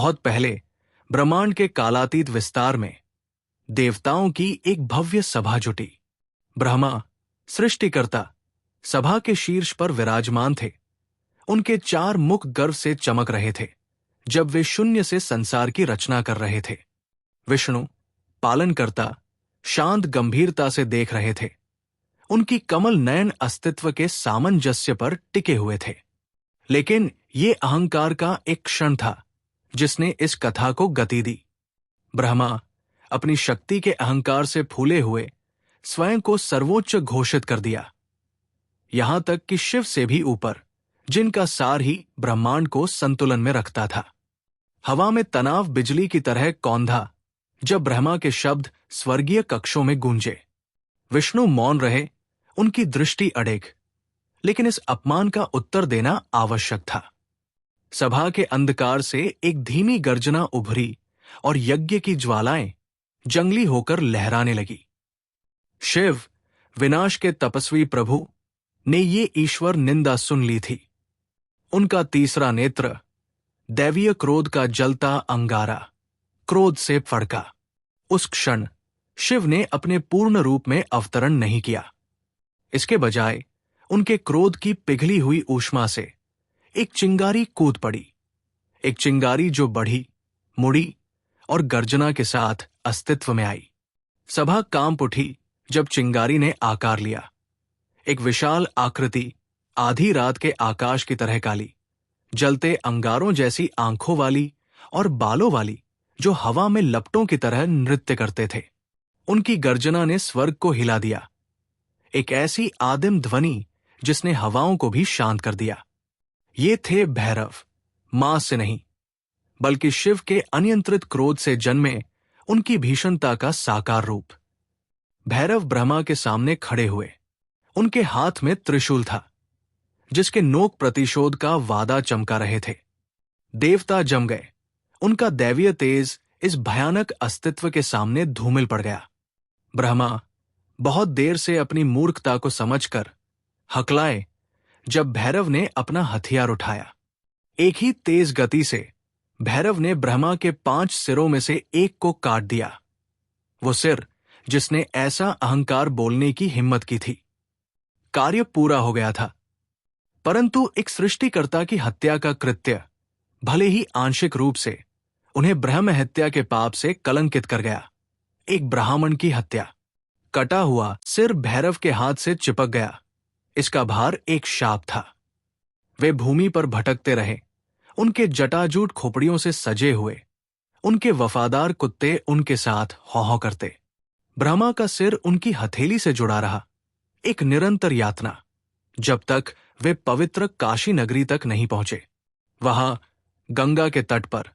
बहुत पहले ब्रह्मांड के कालातीत विस्तार में देवताओं की एक भव्य सभा जुटी। ब्रह्मा, सृष्टिकर्ता, सभा के शीर्ष पर विराजमान थे। उनके 4 मुख गर्व से चमक रहे थे जब वे शून्य से संसार की रचना कर रहे थे। विष्णु, पालनकर्ता, शांत गंभीरता से देख रहे थे। उनकी कमल नयन अस्तित्व के सामंजस्य पर टिके हुए थे। लेकिन ये अहंकार का एक क्षण था जिसने इस कथा को गति दी। ब्रह्मा अपनी शक्ति के अहंकार से फूले हुए स्वयं को सर्वोच्च घोषित कर दिया, यहां तक कि शिव से भी ऊपर, जिनका सार ही ब्रह्मांड को संतुलन में रखता था। हवा में तनाव बिजली की तरह कौंधा जब ब्रह्मा के शब्द स्वर्गीय कक्षों में गूंजे। विष्णु मौन रहे, उनकी दृष्टि अड़ेग, लेकिन इस अपमान का उत्तर देना आवश्यक था। सभा के अंधकार से एक धीमी गर्जना उभरी और यज्ञ की ज्वालाएं जंगली होकर लहराने लगी। शिव, विनाश के तपस्वी प्रभु, ने ये ईश्वर निंदा सुन ली थी। उनका तीसरा नेत्र, दैवीय क्रोध का जलता अंगारा, क्रोध से फड़का। उस क्षण शिव ने अपने पूर्ण रूप में अवतरण नहीं किया। इसके बजाय उनके क्रोध की पिघली हुई ऊष्मा से एक चिंगारी कूद पड़ी, एक चिंगारी जो बढ़ी, मुड़ी और गर्जना के साथ अस्तित्व में आई। सभा कांप उठी जब चिंगारी ने आकार लिया। एक विशाल आकृति, आधी रात के आकाश की तरह काली, जलते अंगारों जैसी आंखों वाली और बालों वाली, जो हवा में लपटों की तरह नृत्य करते थे। उनकी गर्जना ने स्वर्ग को हिला दिया, एक ऐसी आदिम ध्वनि जिसने हवाओं को भी शांत कर दिया। ये थे भैरव, मां से नहीं बल्कि शिव के अनियंत्रित क्रोध से जन्मे उनकी भीषणता का साकार रूप। भैरव ब्रह्मा के सामने खड़े हुए। उनके हाथ में त्रिशूल था जिसके नोक प्रतिशोध का वादा चमका रहे थे। देवता जम गए। उनका दैवीय तेज इस भयानक अस्तित्व के सामने धूमिल पड़ गया। ब्रह्मा बहुत देर से अपनी मूर्खता को समझकर हकलाए जब भैरव ने अपना हथियार उठाया। एक ही तेज गति से भैरव ने ब्रह्मा के 5 सिरों में से एक को काट दिया। वो सिर जिसने ऐसा अहंकार बोलने की हिम्मत की थी। कार्य पूरा हो गया था, परंतु एक सृष्टिकर्ता की हत्या का कृत्य भले ही आंशिक रूप से उन्हें ब्रह्म हत्या के पाप से कलंकित कर गया। एक ब्राह्मण की हत्या। कटा हुआ सिर भैरव के हाथ से चिपक गया। इसका भार एक शाप था। वे भूमि पर भटकते रहे, उनके जटाजूट खोपड़ियों से सजे हुए। उनके वफादार कुत्ते उनके साथ हौ करते। ब्रह्मा का सिर उनकी हथेली से जुड़ा रहा, एक निरंतर यातना, जब तक वे पवित्र काशी नगरी तक नहीं पहुंचे। वहां गंगा के तट पर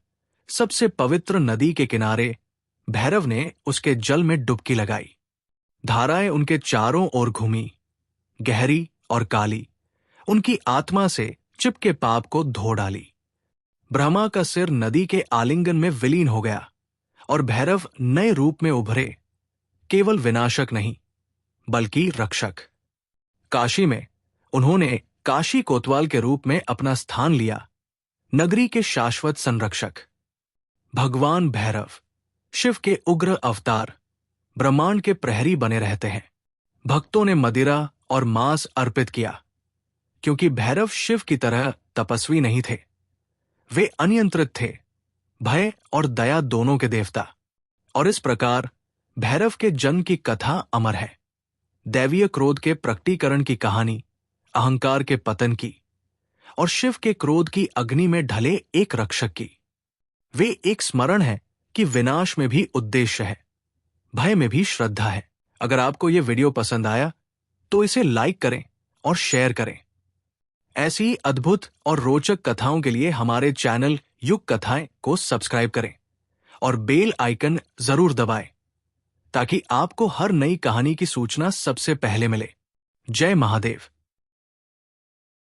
सबसे पवित्र नदी के किनारे भैरव ने उसके जल में डुबकी लगाई। धाराएं उनके चारों ओर घूमी, गहरी और काली, उनकी आत्मा से चिपके पाप को धो डाली। ब्रह्मा का सिर नदी के आलिंगन में विलीन हो गया और भैरव नए रूप में उभरे, केवल विनाशक नहीं बल्कि रक्षक। काशी में उन्होंने काशी कोतवाल के रूप में अपना स्थान लिया, नगरी के शाश्वत संरक्षक। भगवान भैरव शिव के उग्र अवतार, ब्रह्मांड के प्रहरी बने रहते हैं। भक्तों ने मदिरा और मांस अर्पित किया, क्योंकि भैरव शिव की तरह तपस्वी नहीं थे। वे अनियंत्रित थे, भय और दया दोनों के देवता। और इस प्रकार भैरव के जन्म की कथा अमर है। दैवीय क्रोध के प्रकटीकरण की कहानी, अहंकार के पतन की और शिव के क्रोध की अग्नि में ढले एक रक्षक की। वे एक स्मरण है कि विनाश में भी उद्देश्य है, भय में भी श्रद्धा है। अगर आपको यह वीडियो पसंद आया तो इसे लाइक करें और शेयर करें। ऐसी ही अद्भुत और रोचक कथाओं के लिए हमारे चैनल युग कथाएं को सब्सक्राइब करें और बेल आइकन जरूर दबाएं, ताकि आपको हर नई कहानी की सूचना सबसे पहले मिले। जय महादेव।